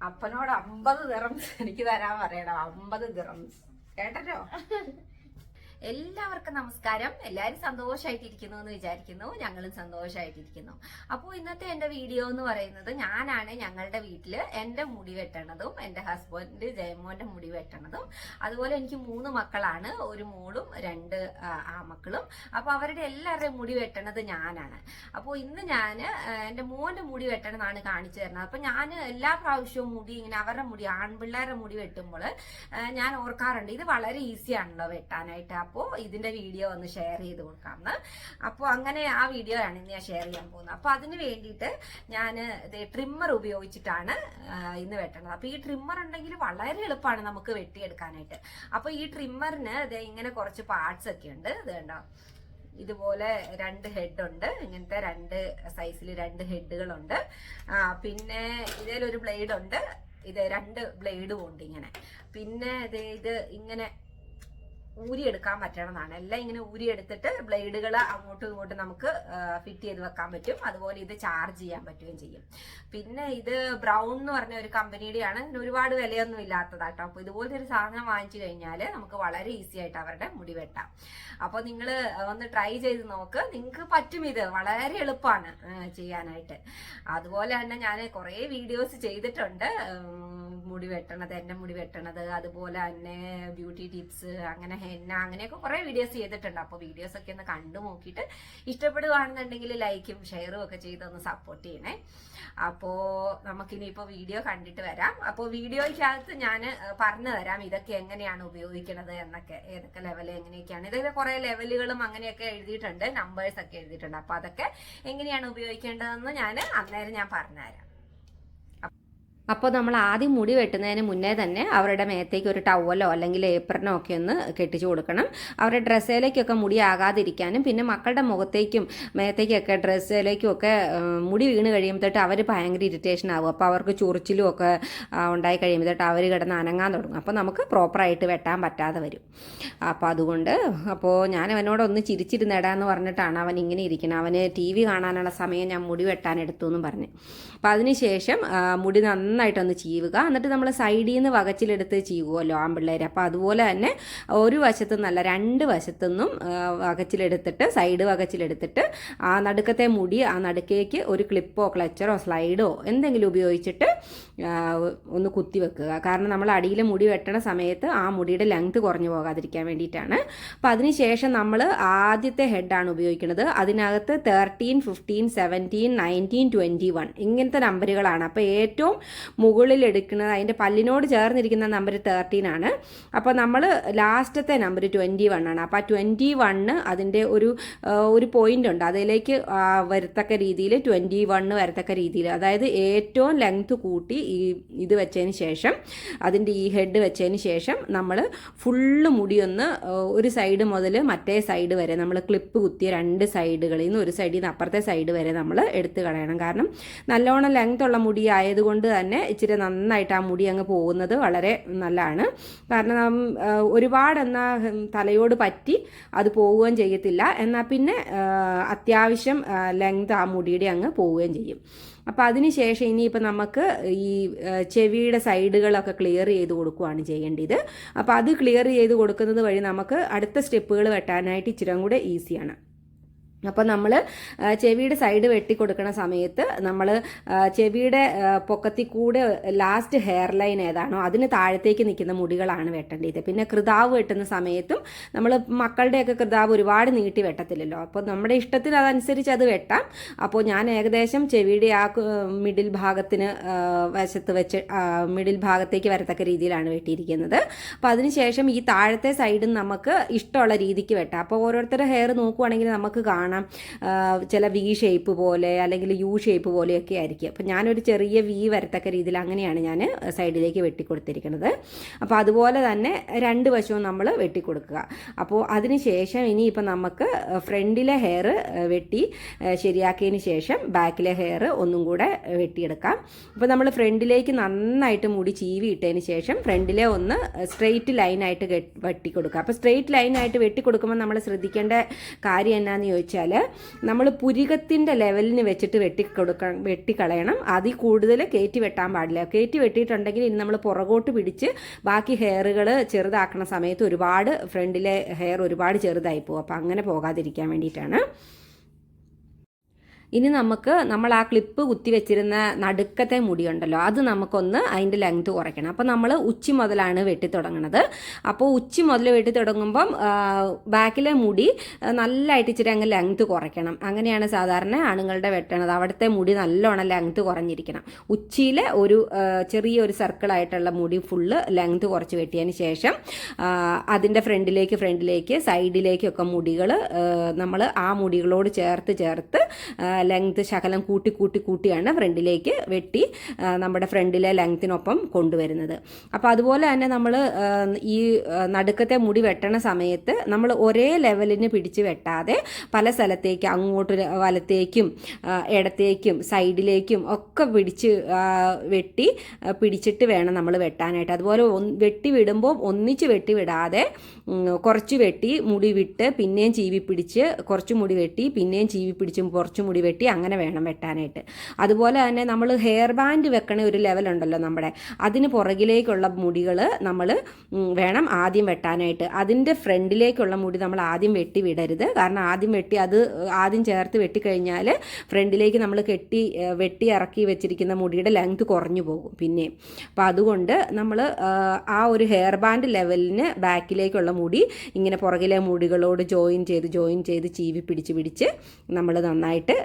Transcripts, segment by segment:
അപ്പനോട് 50 ദിറംസ് എനിക്ക് തരാൻ പറയണം. 50 ദിറംസ് കേട്ടോ. എല്ലാവർക്കും നമസ്കാരം. എല്ലാവരും സന്തോഷമായിട്ടിരിക്കുന്നു എന്ന് വിചാരിക്കുന്നു. ഞങ്ങളും സന്തോഷമായിട്ടിരിക്കുന്നു. അപ്പോൾ ഇന്നത്തെ എൻ്റെ വീഡിയോ എന്ന് പറയുന്നത് ഞാനാണ് ഞങ്ങളുടെ വീട്ടിൽ എൻ്റെ മുടി വെട്ടണതും എൻ്റെ ഹസ്ബൻഡ് ജയമോൻ്റെ മുടി വെട്ടണതും. അതുപോലെ എനിക്ക് 3 മക്കളാണ്, ഒരു മോളും 2 ആമക്കളും. അപ്പോൾ അവരുടെ എല്ലാവരുടെയും മുടി വെട്ടണത് ഞാനാണ്. അപ്പോൾ ഇന്ന് ഞാൻ എൻ്റെ മോൻ്റെ മുടി വെട്ടണമെന്നാണ് കാണിച്ചു തരുന്നത്. അപ്പോൾ ഞാൻ എല്ലാ പ്രാവശ്യവും മുടി ഇങ്ങനെ അവരുടെ മുടി ആൺപിള്ളേരുടെ മുടി വെട്ടുമ്പോൾ ഞാൻ ഓർക്കാറുണ്ട് ഇത് വളരെ ഈസിയാണല്ലോ വെട്ടാനായിട്ട്. അപ്പോൾ ഇതിന്റെ വീഡിയോ ഒന്ന് ഷെയർ ചെയ്ത് കൊടുക്കാമെന്ന്. അപ്പോൾ അങ്ങനെ ആ വീഡിയോ ആണ് ഇന്ന് ഞാൻ ഷെയർ ചെയ്യാൻ പോകുന്നത്. അപ്പോൾ അതിന് വേണ്ടിയിട്ട് ഞാൻ ട്രിമ്മർ ഉപയോഗിച്ചിട്ടാണ് ഇന്ന് വെട്ടണത്. അപ്പോൾ ഈ ട്രിമ്മർ ഉണ്ടെങ്കിൽ വളരെ എളുപ്പമാണ് നമുക്ക് വെട്ടിയെടുക്കാനായിട്ട്. അപ്പോൾ ഈ ട്രിമ്മറിന് ഇങ്ങനെ കുറച്ച് പാർട്സ് ഒക്കെ ഉണ്ട്. ഇത് കണ്ടോ, ഇതുപോലെ 2 ഹെഡ് ഉണ്ട്. ഇങ്ങനത്തെ 2 സൈസിൽ 2 ഹെഡുകളുണ്ട്. പിന്നെ ഇതിലൊരു ബ്ലേഡ് ഉണ്ട്. ഇത് 2 ബ്ലേഡും ഉണ്ട് ഇങ്ങനെ. പിന്നെ ഇത് ഇങ്ങനെ ഊരിയെടുക്കാൻ പറ്റണമെന്നാണ്. എല്ലാം ഇങ്ങനെ ഊരിയെടുത്തിട്ട് ബ്ലേഡുകൾ അങ്ങോട്ടും ഇങ്ങോട്ടും നമുക്ക് ഫിറ്റ് ചെയ്ത് വെക്കാൻ പറ്റും. അതുപോലെ ഇത് ചാർജ് ചെയ്യാൻ പറ്റുകയും ചെയ്യും. പിന്നെ ഇത് ബ്രൗൺ എന്ന് പറഞ്ഞ ഒരു കമ്പനിയുടെയാണ്. ഒരുപാട് വിലയൊന്നും ഇല്ലാത്തതാട്ടോ. അപ്പോൾ ഇതുപോലത്തെ ഒരു സാധനം വാങ്ങിച്ചു കഴിഞ്ഞാൽ നമുക്ക് വളരെ ഈസി ആയിട്ട് അവരുടെ മുടി വെട്ടാം. അപ്പോൾ നിങ്ങൾ ഒന്ന് ട്രൈ ചെയ്ത് നോക്ക്. നിങ്ങൾക്ക് പറ്റും. ഇത് വളരെ എളുപ്പമാണ് ചെയ്യാനായിട്ട്. അതുപോലെ തന്നെ ഞാൻ കുറേ വീഡിയോസ് ചെയ്തിട്ടുണ്ട്. മുടി വെട്ടണത്, എൻ്റെ മുടി വെട്ടണത്, അതുപോലെ തന്നെ ബ്യൂട്ടി ടിപ്സ്, അങ്ങനെ ഹെന്ന, അങ്ങനെയൊക്കെ കുറേ വീഡിയോസ് ചെയ്തിട്ടുണ്ട്. അപ്പോൾ വീഡിയോസ് ഒക്കെ ഒന്ന് കണ്ടു നോക്കിയിട്ട് ഇഷ്ടപ്പെടുകയാണെന്നുണ്ടെങ്കിൽ ലൈക്കും ഷെയറും ഒക്കെ ചെയ്തൊന്ന് സപ്പോർട്ട് ചെയ്യണേ. അപ്പോൾ നമുക്കിനിയിപ്പോൾ വീഡിയോ കണ്ടിട്ട് വരാം. അപ്പോൾ വീഡിയോയ്ക്കകത്ത് ഞാൻ പറഞ്ഞു തരാം ഇതൊക്കെ എങ്ങനെയാണ് ഉപയോഗിക്കുന്നത് എന്നൊക്കെ, ഏതൊക്കെ ലെവൽ എങ്ങനെയൊക്കെയാണ്. ഇതിൽ കുറേ ലെവലുകളും അങ്ങനെയൊക്കെ എഴുതിയിട്ടുണ്ട്, നമ്പേഴ്സ് ഒക്കെ എഴുതിയിട്ടുണ്ട്. അപ്പോൾ അതൊക്കെ എങ്ങനെയാണ് ഉപയോഗിക്കേണ്ടതെന്ന് ഞാൻ അന്നേരം പറഞ്ഞുതരാം. അപ്പോൾ നമ്മൾ ആദ്യം മുടി വെട്ടുന്നതിന് മുന്നേ തന്നെ അവരുടെ മേത്തേക്ക് ഒരു ടവലോ അല്ലെങ്കിൽ ഏപ്രനോ ഒക്കെ ഒന്ന് കെട്ടിച്ചു കൊടുക്കണം. അവരുടെ ഡ്രസ്സിലേക്കൊക്കെ മുടി ആകാതിരിക്കാനും പിന്നെ മക്കളുടെ മുഖത്തേക്കും മേത്തേക്കൊക്കെ ഡ്രസ്സിലേക്കും ഒക്കെ മുടി വീണ് കഴിയുമ്പോഴത്തേട്ട് അവർ ഭയങ്കര ഇറിറ്റേഷൻ ആകും. അപ്പോൾ അവർക്ക് ചൊറിച്ചിലും ഒക്കെ ഉണ്ടായി കഴിയുമ്പോഴത്തേട്ട് അവർ കിടന്ന് അനങ്ങാൻ തുടങ്ങും. അപ്പോൾ നമുക്ക് പ്രോപ്പറായിട്ട് വെട്ടാൻ പറ്റാതെ വരും. അപ്പോൾ അതുകൊണ്ട് ഞാൻ അവനോടൊന്ന് ചിരിച്ചിരുന്നിടാന്ന് പറഞ്ഞിട്ടാണ് അവൻ ഇങ്ങനെ ഇരിക്കുന്നത്. അവന് TV കാണാനുള്ള സമയം ഞാൻ മുടി വെട്ടാൻ എടുത്തു എന്നും പറഞ്ഞ്. അപ്പോൾ അതിനുശേഷം മുടി നന്നായിട്ടൊന്ന് ചീവുക. എന്നിട്ട് നമ്മൾ സൈഡിൽ നിന്ന് വകച്ചിലെടുത്ത് ചീവുമല്ലോ ആൺപിള്ളേർ. അപ്പോൾ അതുപോലെ തന്നെ ഒരു വശത്തു നിന്നല്ല 2 വശത്തുനിന്നും വകച്ചിലെടുത്തിട്ട് സൈഡ് വകച്ചിലെടുത്തിട്ട് ആ നടുക്കത്തെ മുടി ആ നടുക്കേക്ക് ഒരു ക്ലിപ്പോ ക്ലച്ചറോ സ്ലൈഡോ എന്തെങ്കിലും ഉപയോഗിച്ചിട്ട് ഒന്ന് കുത്തി വെക്കുക. കാരണം നമ്മൾ അടിയിലെ മുടി വെട്ടണ സമയത്ത് ആ മുടിയുടെ ലെങ്ത് കുറഞ്ഞു പോകാതിരിക്കാൻ വേണ്ടിയിട്ടാണ്. അപ്പോൾ അതിനുശേഷം നമ്മൾ ആദ്യത്തെ ഹെഡാണ് ഉപയോഗിക്കുന്നത്. അതിനകത്ത് 13, 15, 17, 19, 21 ഇങ്ങനത്തെ നമ്പറുകളാണ്. അപ്പോൾ ഏറ്റവും മുകളിൽ എടുക്കുന്നത് അതിൻ്റെ പല്ലിനോട് ചേർന്നിരിക്കുന്ന നമ്പർ 13 ആണ്. അപ്പോൾ നമ്മൾ ലാസ്റ്റത്തെ നമ്പർ 21 ആണ്. അപ്പോൾ ആ 21 അതിൻ്റെ ഒരു പോയിന്റ് ഉണ്ട്, അതിലേക്ക് വരത്തക്ക രീതിയിൽ 21 വരത്തക്ക രീതിയിൽ, അതായത് ഏറ്റവും ലെങ്ത് കൂട്ടി ഇത് വെച്ചതിന് ശേഷം അതിൻ്റെ ഈ ഹെഡ് വെച്ചതിന് ശേഷം നമ്മൾ ഫുള്ള് മുടിയൊന്ന് ഒരു സൈഡ് മുതൽ മറ്റേ സൈഡ് വരെ നമ്മൾ ക്ലിപ്പ് കുത്തിയ 2 സൈഡുകളിൽ നിന്ന് ഒരു സൈഡിൽ നിന്ന് അപ്പുറത്തെ സൈഡ് വരെ നമ്മൾ എടുത്ത് കളയണം. കാരണം നല്ലോണം ലെങ്ത് ഉള്ള മുടി ആയതുകൊണ്ട് തന്നെ ഇച്ചിരി നന്നായിട്ട് ആ മുടി അങ്ങ് പോകുന്നത് വളരെ നല്ലതാണ്. കാരണം ഒരുപാട് എന്നാൽ തലയോട് പറ്റി അത് പോവുകയും ചെയ്യത്തില്ല, എന്നാൽ പിന്നെ അത്യാവശ്യം ലെങ്ത് ആ മുടിയുടെ അങ്ങ് പോവുകയും ചെയ്യും. അപ്പോൾ അതിനുശേഷം ഇനിയിപ്പോൾ നമുക്ക് ഈ ചെവിയുടെ സൈഡുകളൊക്കെ ക്ലിയർ ചെയ്ത് കൊടുക്കുകയാണ് ചെയ്യേണ്ടത്. അപ്പോൾ അത് ക്ലിയർ ചെയ്ത് കൊടുക്കുന്നത് വഴി നമുക്ക് അടുത്ത സ്റ്റെപ്പുകൾ വെട്ടാനായിട്ട് ഇച്ചിരി കൂടെ ഈസിയാണ്. അപ്പോൾ നമ്മൾ ചെവിയുടെ സൈഡ് വെട്ടിക്കൊടുക്കുന്ന സമയത്ത് നമ്മൾ ചെവിയുടെ പൊക്കത്തിൽ കൂടെ ലാസ്റ്റ് ഹെയർ ലൈൻ ഏതാണോ അതിന് താഴത്തേക്ക് നിൽക്കുന്ന മുടികളാണ് വെട്ടേണ്ടത്. പിന്നെ കൃതാവ് വെട്ടുന്ന സമയത്തും നമ്മൾ മക്കളുടെയൊക്കെ കൃതാവ് ഒരുപാട് നീട്ടി വെട്ടത്തില്ലല്ലോ. അപ്പോൾ നമ്മുടെ ഇഷ്ടത്തിന് അതനുസരിച്ച് അത് വെട്ടാം. അപ്പോൾ ഞാൻ ഏകദേശം ചെവിയുടെ ആ മിഡിൽ ഭാഗത്തിന് വശത്ത് വെച്ച് മിഡിൽ ഭാഗത്തേക്ക് വരത്തക്ക രീതിയിലാണ് വെട്ടിയിരിക്കുന്നത്. അപ്പോൾ അതിനുശേഷം ഈ താഴത്തെ സൈഡും നമുക്ക് ഇഷ്ടമുള്ള രീതിക്ക് വെട്ടാം. അപ്പോൾ ഓരോരുത്തരുടെ ഹെയർ നോക്കുവാണെങ്കിൽ നമുക്ക് കാണാം ചില വി ഷേപ്പ് പോലെ അല്ലെങ്കിൽ യു ഷേപ്പ് പോലെയൊക്കെ ആയിരിക്കും. അപ്പം ഞാനൊരു ചെറിയ വി വരത്തക്ക രീതിയിൽ അങ്ങനെയാണ് ഞാൻ സൈഡിലേക്ക് വെട്ടിക്കൊടുത്തിരിക്കുന്നത്. അപ്പോൾ അതുപോലെ തന്നെ 2 വശവും നമ്മൾ വെട്ടിക്കൊടുക്കുക. അപ്പോൾ അതിന് ശേഷം ഇനിയിപ്പോൾ നമുക്ക് ഫ്രണ്ടിലെ ഹെയർ വെട്ടി ശരിയാക്കിയതിന് ശേഷം ബാക്കിലെ ഹെയർ ഒന്നും കൂടെ വെട്ടിയെടുക്കാം. അപ്പോൾ നമ്മൾ ഫ്രണ്ടിലേക്ക് നന്നായിട്ട് മുടി ചീവി ഇട്ടതിന് ശേഷം ഫ്രണ്ടിലെ ഒന്ന് സ്ട്രെയിറ്റ് ലൈനായിട്ട് വെട്ടിക്കൊടുക്കുക. അപ്പോൾ സ്ട്രെയിറ്റ് ലൈനായിട്ട് വെട്ടിക്കൊടുക്കുമ്പോൾ നമ്മൾ ശ്രദ്ധിക്കേണ്ട കാര്യം എന്നാന്ന് ചോദിച്ചാൽ വെച്ചാൽ നമ്മൾ പുരികത്തിൻ്റെ ലെവലിന് വെച്ചിട്ട് വെട്ടിക്കളയണം. അതിൽ കൂടുതൽ കയറ്റി വെട്ടാൻ പാടില്ല. കയറ്റി വെട്ടിയിട്ടുണ്ടെങ്കിൽ ഇനി നമ്മൾ പുറകോട്ട് പിടിച്ച് ബാക്കി ഹെയറുകൾ ചെറുതാക്കുന്ന സമയത്ത് ഒരുപാട് ഫ്രണ്ടിലെ ഹെയർ ഒരുപാട് ചെറുതായി പോകും. അപ്പോൾ അങ്ങനെ പോകാതിരിക്കാൻ വേണ്ടിയിട്ടാണ്. ഇനി നമ്മൾ ആ ക്ലിപ്പ് കുത്തി വെച്ചിരുന്ന നടുക്കത്തെ മുടിയുണ്ടല്ലോ, അത് നമുക്കൊന്ന് അതിൻ്റെ ലെങ്ത് കുറയ്ക്കണം. അപ്പോൾ നമ്മൾ ഉച്ചി മുതലാണ് വെട്ടി തുടങ്ങുന്നത്. അപ്പോൾ ഉച്ചി മുതൽ വെട്ടി തുടങ്ങുമ്പം ബാക്കിലെ മുടി നല്ലതായിട്ട് ഇച്ചിരി അങ്ങ് ലെങ്ത് കുറയ്ക്കണം. അങ്ങനെയാണ് സാധാരണ ആണുങ്ങളുടെ വെട്ടണത്. അവിടുത്തെ മുടി നല്ലോണം ലെങ്ത് കുറഞ്ഞിരിക്കണം. ഉച്ചിയിലെ ഒരു ചെറിയൊരു സർക്കിളായിട്ടുള്ള മുടി ഫുള്ള് ലെങ്ത് കുറച്ച് വെട്ടിയതിന് ശേഷം അതിൻ്റെ ഫ്രണ്ടിലേക്ക് സൈഡിലേക്കൊക്കെ മുടികൾ നമ്മൾ ആ മുടികളോട് ചേർത്ത് ലെങ്ത് ശകലം കൂട്ടിയാണ് ഫ്രണ്ടിലേക്ക് വെട്ടി നമ്മുടെ ഫ്രണ്ടിലെ ലെങ്ത്തിനൊപ്പം കൊണ്ടുവരുന്നത്. അപ്പോൾ അതുപോലെ തന്നെ നമ്മൾ ഈ നടുക്കത്തെ മുടി വെട്ടണ സമയത്ത് നമ്മൾ ഒരേ ലെവലിന് പിടിച്ച് വെട്ടാതെ പല സ്ഥലത്തേക്ക് അങ്ങോട്ട് വലത്തേക്കും ഇടത്തേക്കും സൈഡിലേക്കും ഒക്കെ പിടിച്ചിട്ട് വേണം നമ്മൾ വെട്ടാനായിട്ട്. അതുപോലെ വെട്ടി വിടുമ്പോൾ ഒന്നിച്ച് വെട്ടി വിടാതെ കുറച്ച് വെട്ടി മുടി വിട്ട് പിന്നെയും ചീവി പിടിച്ച് കുറച്ച് മുടി വെട്ടി പിന്നെയും ചീവി പിടിച്ചും കുറച്ച് മുടി വെട്ടി അങ്ങനെ വേണം വെട്ടാനായിട്ട്. അതുപോലെ തന്നെ നമ്മൾ ഹെയർ ബാൻഡ് വെക്കണ ഒരു ലെവലുണ്ടല്ലോ നമ്മുടെ, അതിന് പുറകിലേക്കുള്ള മുടികൾ നമ്മൾ വേണം ആദ്യം വെട്ടാനായിട്ട്. അതിൻ്റെ ഫ്രണ്ടിലേക്കുള്ള മുടി നമ്മൾ ആദ്യം വെട്ടി വിടരുത്. കാരണം ആദ്യം ചേർത്ത് വെട്ടിക്കഴിഞ്ഞാൽ ഫ്രണ്ടിലേക്ക് നമ്മൾ വെട്ടി ഇറക്കി വെച്ചിരിക്കുന്ന മുടിയുടെ ലെങ്ത് കുറഞ്ഞു പോകും പിന്നെയും. അപ്പോൾ അതുകൊണ്ട് നമ്മൾ ആ ഒരു ഹെയർ ബാൻഡ് ലെവലിന് ബാക്കിലേക്കുള്ള മുടി ഇങ്ങനെ പുറകിലെ മുടികളോട് ജോയിൻ ചെയ്ത് ചീവി പിടിച്ച് നമ്മൾ നന്നായിട്ട്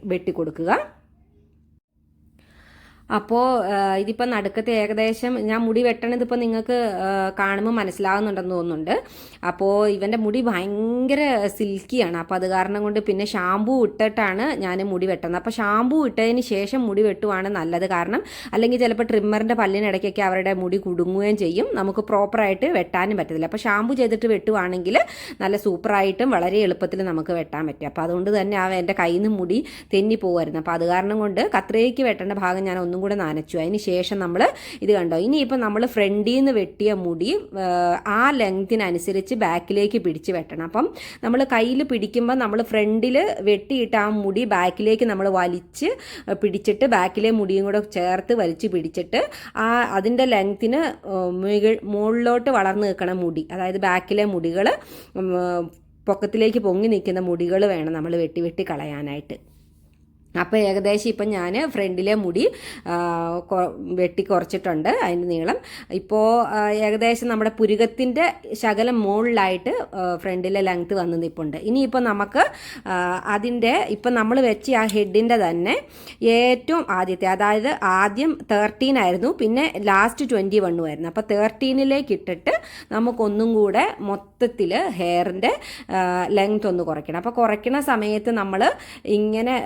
വെട്ടിക്കൊടുക്കുക. അപ്പോൾ ഇതിപ്പോൾ നടുക്കത്തെ ഏകദേശം ഞാൻ മുടി വെട്ടണത് ഇപ്പോൾ നിങ്ങൾക്ക് കാണുമ്പോൾ മനസ്സിലാകുന്നുണ്ടെന്ന് തോന്നുന്നുണ്ട്. അപ്പോൾ ഇവൻ്റെ മുടി ഭയങ്കര സിൽക്കിയാണ്. അപ്പോൾ അത് കാരണം കൊണ്ട് പിന്നെ ഷാമ്പൂ ഇട്ടിട്ടാണ് ഞാൻ മുടി വെട്ടുന്നത്. അപ്പോൾ ഷാമ്പൂ ഇട്ടതിന് ശേഷം മുടി വെട്ടുവാണ് നല്ലത്. കാരണം അല്ലെങ്കിൽ ചിലപ്പോൾ ട്രിമ്മറിൻ്റെ പല്ലിനിടയ്ക്കൊക്കെ അവരുടെ മുടി കുടുങ്ങുകയും ചെയ്യും, നമുക്ക് പ്രോപ്പറായിട്ട് വെട്ടാനും പറ്റത്തില്ല. അപ്പോൾ ഷാമ്പൂ ചെയ്തിട്ട് വെട്ടുവാണെങ്കിൽ നല്ല സൂപ്പറായിട്ടും വളരെ എളുപ്പത്തിൽ നമുക്ക് വെട്ടാൻ പറ്റും. അപ്പോൾ അതുകൊണ്ട് തന്നെ എൻ്റെ കയ്യിൽ നിന്ന് മുടി തെന്നി പോകുമായിരുന്നു. അപ്പോൾ അത് കാരണം കൊണ്ട് കത്രികയ്ക്ക് വെട്ടേണ്ട ഭാഗം ഞാൻ ഒന്നും കൂടെ നനച്ചു. അതിന് ശേഷം നമ്മൾ ഇത് കണ്ടോ, ഇനിയിപ്പോൾ നമ്മൾ ഫ്രണ്ടിൽ നിന്ന് വെട്ടിയ മുടി ആ ലെങ്തിനനുസരിച്ച് ബാക്കിലേക്ക് പിടിച്ച് വെട്ടണം. അപ്പം നമ്മൾ കയ്യിൽ പിടിക്കുമ്പോൾ നമ്മൾ ഫ്രണ്ടിൽ വെട്ടിയിട്ട് ആ മുടി ബാക്കിലേക്ക് നമ്മൾ വലിച്ച് പിടിച്ചിട്ട് ബാക്കിലെ മുടിയും കൂടെ ചേർത്ത് വലിച്ച് പിടിച്ചിട്ട് അതിൻ്റെ ലെങ്ത്തിന് മുകളിലോട്ട് വളർന്നു നിൽക്കണ മുടി, അതായത് ബാക്കിലെ മുടികൾ പൊക്കത്തിലേക്ക് പൊങ്ങി നിൽക്കുന്ന മുടികൾ വേണം നമ്മൾ വെട്ടി കളയാനായിട്ട്. അപ്പോൾ ഏകദേശം ഇപ്പം ഞാൻ ഫ്രണ്ടിലെ മുടി വെട്ടി കുറച്ചിട്ടുണ്ട് അതിൻ്റെ നീളം. ഇപ്പോൾ ഏകദേശം നമ്മുടെ പുരുകത്തിൻ്റെ ശകലം മുകളിലായിട്ട് ഫ്രണ്ടിലെ ലെങ്ത്ത് വന്ന് നിൽപ്പുണ്ട്. ഇനിയിപ്പോൾ നമുക്ക് ഇപ്പം നമ്മൾ വെച്ച ആ ഹെഡിൻ്റെ തന്നെ ഏറ്റവും ആദ്യത്തെ, അതായത് ആദ്യം 13 ആയിരുന്നു, പിന്നെ ലാസ്റ്റ് 21 ആയിരുന്നു. അപ്പോൾ 13ലേക്ക് ഇട്ടിട്ട് നമുക്കൊന്നും കൂടെ മൊത്തത്തിൽ ഹെയറിൻ്റെ ലെങ്ത്ത് ഒന്ന് കുറയ്ക്കണം. അപ്പോൾ കുറയ്ക്കുന്ന സമയത്ത് നമ്മൾ ഇങ്ങനെ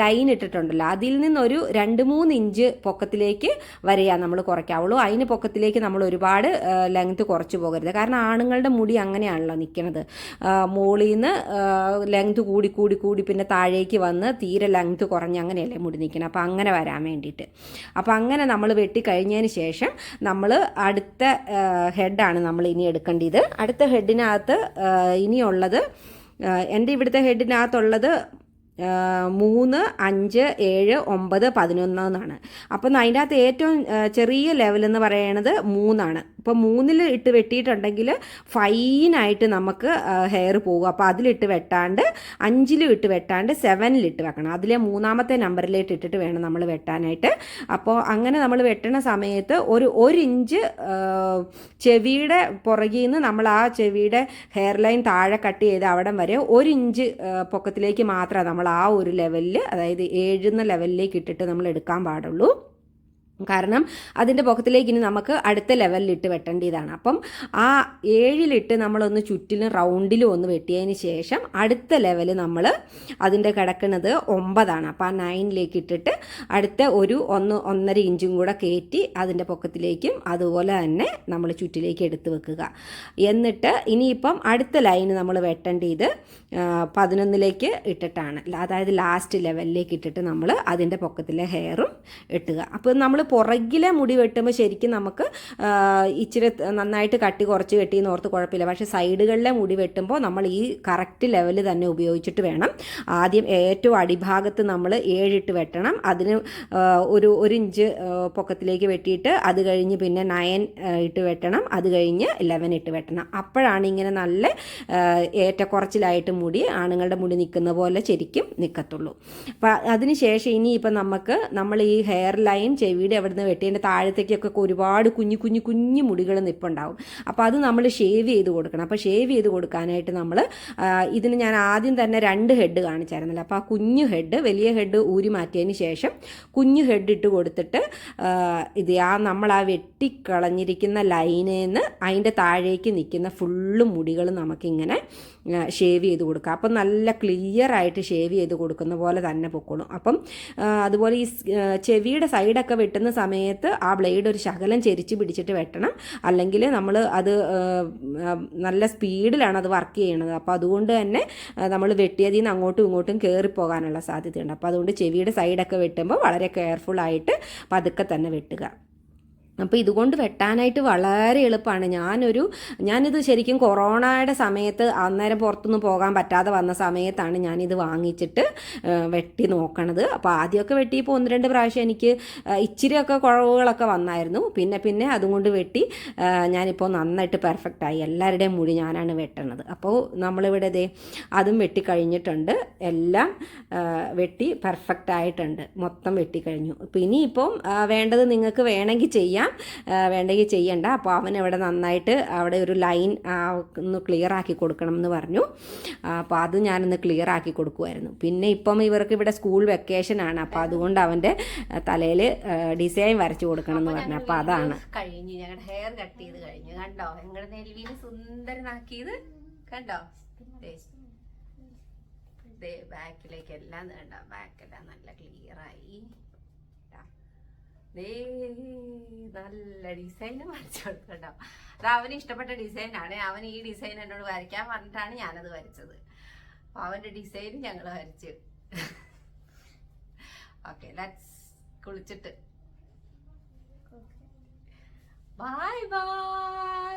ലൈൻ ഇട്ടിട്ടുണ്ടല്ലോ, അതിൽ നിന്നൊരു 2-3 ഇഞ്ച് പൊക്കത്തിലേക്ക് വരെയാണ് നമ്മൾ കുറയ്ക്കാവുള്ളൂ. അതിന് പൊക്കത്തിലേക്ക് നമ്മൾ ഒരുപാട് ലെങ്ത്ത് കുറച്ച് പോകരുത്. കാരണം ആണുങ്ങളുടെ മുടി അങ്ങനെയാണല്ലോ നിൽക്കുന്നത്, മുകളിൽ നിന്ന് ലെങ്ത്ത് കൂടി പിന്നെ താഴേക്ക് വന്ന് തീരെ ലെങ്ത്ത് കുറഞ്ഞ് അങ്ങനെയല്ലേ മുടി നിൽക്കുന്നത്. അപ്പോൾ അങ്ങനെ വരാൻ വേണ്ടിയിട്ട്. അപ്പോൾ അങ്ങനെ നമ്മൾ വെട്ടി കഴിഞ്ഞതിന് ശേഷം നമ്മൾ അടുത്ത ഹെഡാണ് നമ്മൾ ഇനി എടുക്കേണ്ടത്. അടുത്ത ഹെഡിനകത്ത് ഇനിയുള്ളത്, എൻ്റെ ഇവിടുത്തെ ഹെഡിനകത്തുള്ളത് 3, 5, 7, 9, 11 എന്നാണ്. അപ്പം അതിൻ്റെ അകത്ത് ഏറ്റവും ചെറിയ ലെവലെന്ന് പറയണത് 3 ഇപ്പോൾ 3 ഇട്ട് വെട്ടിയിട്ടുണ്ടെങ്കിൽ ഫൈനായിട്ട് നമുക്ക് ഹെയർ പോകും. അപ്പോൾ അതിലിട്ട് വെട്ടാണ്ട് 5 ഇട്ട് വെട്ടാണ്ട് 7 ഇട്ട് വെക്കണം. അതിലെ 3ാമത്തെ നമ്പറിലേക്ക് ഇട്ടിട്ട് വേണം നമ്മൾ വെട്ടാനായിട്ട്. അപ്പോൾ അങ്ങനെ നമ്മൾ വെട്ടണ സമയത്ത് ഒരു 1 ഇഞ്ച് ചെവിയുടെ പുറകിൽ നിന്ന് നമ്മൾ ആ ചെവിയുടെ ഹെയർ ലൈൻ താഴെ കട്ട് ചെയ്ത് അവിടം വരെ 1 ഇഞ്ച് പൊക്കത്തിലേക്ക് മാത്രമേ നമ്മൾ ആ ഒരു ലെവലിൽ, അതായത് 7 ലെവലിലേക്ക് ഇട്ടിട്ട് നമ്മൾ എടുക്കാൻ പാടുള്ളൂ. കാരണം അതിൻ്റെ പൊക്കത്തിലേക്ക് ഇനി നമുക്ക് അടുത്ത ലെവലിലിട്ട് വെട്ടേണ്ടതാണ്. അപ്പം ആ 7 നമ്മളൊന്ന് ചുറ്റിലും റൗണ്ടിലും ഒന്ന് വെട്ടിയതിന് ശേഷം അടുത്ത ലെവൽ നമ്മൾ അതിൻ്റെ കിടക്കുന്നത് 9. അപ്പോൾ ആ 9ലേക്ക് ഇട്ടിട്ട് അടുത്ത ഒരു 1.5 ഇഞ്ചും കൂടെ കയറ്റി അതിൻ്റെ പൊക്കത്തിലേക്കും അതുപോലെ തന്നെ നമ്മൾ ചുറ്റിലേക്ക് എടുത്ത് വെക്കുക. എന്നിട്ട് ഇനിയിപ്പം അടുത്ത ലൈന് നമ്മൾ വെട്ടേണ്ടത് 11ലേക്ക് ഇട്ടിട്ടാണ്, അതായത് ലാസ്റ്റ് ലെവലിലേക്ക് ഇട്ടിട്ട് നമ്മൾ അതിൻ്റെ പൊക്കത്തിലെ ഹെയറും ഇട്ടുക. അപ്പോൾ നമ്മൾ പുറകിലെ മുടി വെട്ടുമ്പോൾ ശരിക്കും നമുക്ക് ഇച്ചിരി നന്നായിട്ട് കട്ടി കുറച്ച് കെട്ടിയെന്ന് ഓർത്ത് കുഴപ്പമില്ല. പക്ഷേ സൈഡുകളിലെ മുടി വെട്ടുമ്പോൾ നമ്മൾ ഈ കറക്റ്റ് ലെവൽ തന്നെ ഉപയോഗിച്ചിട്ട് വേണം. ആദ്യം ഏറ്റവും അടിഭാഗത്ത് നമ്മൾ 7 ഇട്ട് വെട്ടണം. അതിന് ഒരു ഇഞ്ച് പൊക്കത്തിലേക്ക് വെട്ടിയിട്ട് അത് കഴിഞ്ഞ് പിന്നെ 9 ഇട്ട് വെട്ടണം. അത് കഴിഞ്ഞ് 11 ഇട്ട് വെട്ടണം. അപ്പോഴാണ് ഇങ്ങനെ നല്ല ഏറ്റക്കുറച്ചിലായിട്ട് മുടി ആണുങ്ങളുടെ മുടി നിൽക്കുന്ന പോലെ ശരിക്കും നിൽക്കത്തുള്ളൂ. അപ്പം അതിന് ശേഷം ഇനിയിപ്പം നമ്മൾ ഈ ഹെയർ ലൈൻ ചെവിയുടെ അവിടെ നിന്ന് വെട്ടിയതിൻ്റെ താഴത്തേക്കൊക്കെ ഒരുപാട് കുഞ്ഞു മുടികൾ നിൽപ്പുണ്ടാവും. അപ്പോൾ അത് നമ്മൾ ഷേവ് ചെയ്ത് കൊടുക്കണം. അപ്പോൾ ഷേവ് ചെയ്ത് കൊടുക്കാനായിട്ട് നമ്മൾ ഇതിന് ഞാൻ ആദ്യം തന്നെ 2 ഹെഡ് കാണിച്ചായിരുന്നല്ലോ. അപ്പോൾ ആ കുഞ്ഞു ഹെഡ് വലിയ ഹെഡ് ഊരി മാറ്റിയതിന് ശേഷം കുഞ്ഞു ഹെഡ് ഇട്ട് കൊടുത്തിട്ട് നമ്മൾ ആ വെട്ടിക്കളഞ്ഞിരിക്കുന്ന ലൈനിൽ നിന്ന് അതിൻ്റെ താഴേക്ക് നിൽക്കുന്ന ഫുള്ള് മുടികൾ നമുക്കിങ്ങനെ ഷേവ് ചെയ്ത് കൊടുക്കുക. അപ്പം നല്ല ക്ലിയർ ആയിട്ട് ഷേവ് ചെയ്ത് കൊടുക്കുന്ന പോലെ തന്നെ പൊക്കോളും. അപ്പം അതുപോലെ ഈ ചെവിയുടെ സൈഡൊക്കെ വെട്ടുന്ന സമയത്ത് ആ ബ്ലേഡ് ഒരു ശകലം ചെരിച്ച് പിടിച്ചിട്ട് വെട്ടണം. അല്ലെങ്കിൽ നമ്മൾ അത് നല്ല സ്പീഡിലാണ് അത് വർക്ക് ചെയ്യണത്. അപ്പോൾ അതുകൊണ്ട് തന്നെ നമ്മൾ വെട്ടിയതിൽ നിന്ന് അങ്ങോട്ടും ഇങ്ങോട്ടും കയറിപ്പോകാനുള്ള സാധ്യതയുണ്ട്. അപ്പോൾ അതുകൊണ്ട് ചെവിയുടെ സൈഡൊക്കെ വെട്ടുമ്പോൾ വളരെ കെയർഫുള്ളായിട്ട് പതുക്കെ തന്നെ വെട്ടുക. അപ്പോൾ ഇതുകൊണ്ട് വെട്ടാനായിട്ട് വളരെ എളുപ്പമാണ്. ഞാനിത് ശരിക്കും കൊറോണയുടെ സമയത്ത് അന്നേരം പുറത്തൊന്നും പോകാൻ പറ്റാതെ വന്ന സമയത്താണ് ഞാനിത് വാങ്ങിച്ചിട്ട് വെട്ടി നോക്കണത്. അപ്പോൾ ആദ്യമൊക്കെ വെട്ടിയപ്പോൾ 1-2 പ്രാവശ്യം എനിക്ക് ഇച്ചിരിയൊക്കെ കുഴവുകളൊക്കെ വന്നായിരുന്നു. പിന്നെ അതുകൊണ്ട് വെട്ടി ഞാനിപ്പോൾ നന്നായിട്ട് പെർഫെക്റ്റായി. എല്ലാവരുടെയും മുടി ഞാനാണ് വെട്ടണത്. അപ്പോൾ നമ്മളിവിടെ അതും വെട്ടിക്കഴിഞ്ഞിട്ടുണ്ട്. എല്ലാം വെട്ടി പെർഫെക്റ്റായിട്ടുണ്ട്. മൊത്തം വെട്ടിക്കഴിഞ്ഞു. അപ്പോൾ ഇനിയിപ്പം വേണ്ടത് നിങ്ങൾക്ക് വേണമെങ്കിൽ ചെയ്യാം, വേണ്ടെങ്കിൽ ചെയ്യണ്ട. അപ്പോൾ അവൻ ഇവിടെ നന്നായിട്ട് അവിടെ ഒരു ലൈൻ ഒന്ന് ക്ലിയർ ആക്കി കൊടുക്കണം എന്ന് പറഞ്ഞു. അപ്പോൾ അത് ഞാനൊന്ന് ക്ലിയർ ആക്കി കൊടുക്കുമായിരുന്നു. പിന്നെ ഇപ്പം ഇവർക്ക് ഇവിടെ സ്കൂൾ വെക്കേഷനാണ്. അപ്പോൾ അതുകൊണ്ട് അവൻ്റെ തലയിൽ ഡിസൈൻ വരച്ചു കൊടുക്കണം എന്ന് പറഞ്ഞു. അപ്പോൾ അതാണ് കഴിഞ്ഞു. ഞങ്ങളുടെ ഹെയർ കട്ട് ചെയ്ത് കഴിഞ്ഞു. കണ്ടോ ഞങ്ങളുടെ നെൽവിന് സുന്ദരനാക്കിയത് കണ്ടോ. ബാക്കിലേക്ക് എല്ലാം കണ്ടോ, ബാക്കെല്ലാം നല്ല ക്ലിയറായി. നല്ല ഡിസൈൻ വരച്ചു കൊടുക്കട്ടോ. അത് അവന് ഇഷ്ടപ്പെട്ട ഡിസൈനാണ്. അവൻ ഈ ഡിസൈൻ എന്നോട് വരയ്ക്കാൻ പറഞ്ഞിട്ടാണ് ഞാനത് വരച്ചത്. അപ്പൊ അവന്റെ ഡിസൈൻ ഞങ്ങൾ വരച്ചു. ഓക്കെ, ലെറ്റ്സ് കുളിച്ചിട്ട് ബൈ ബൈ.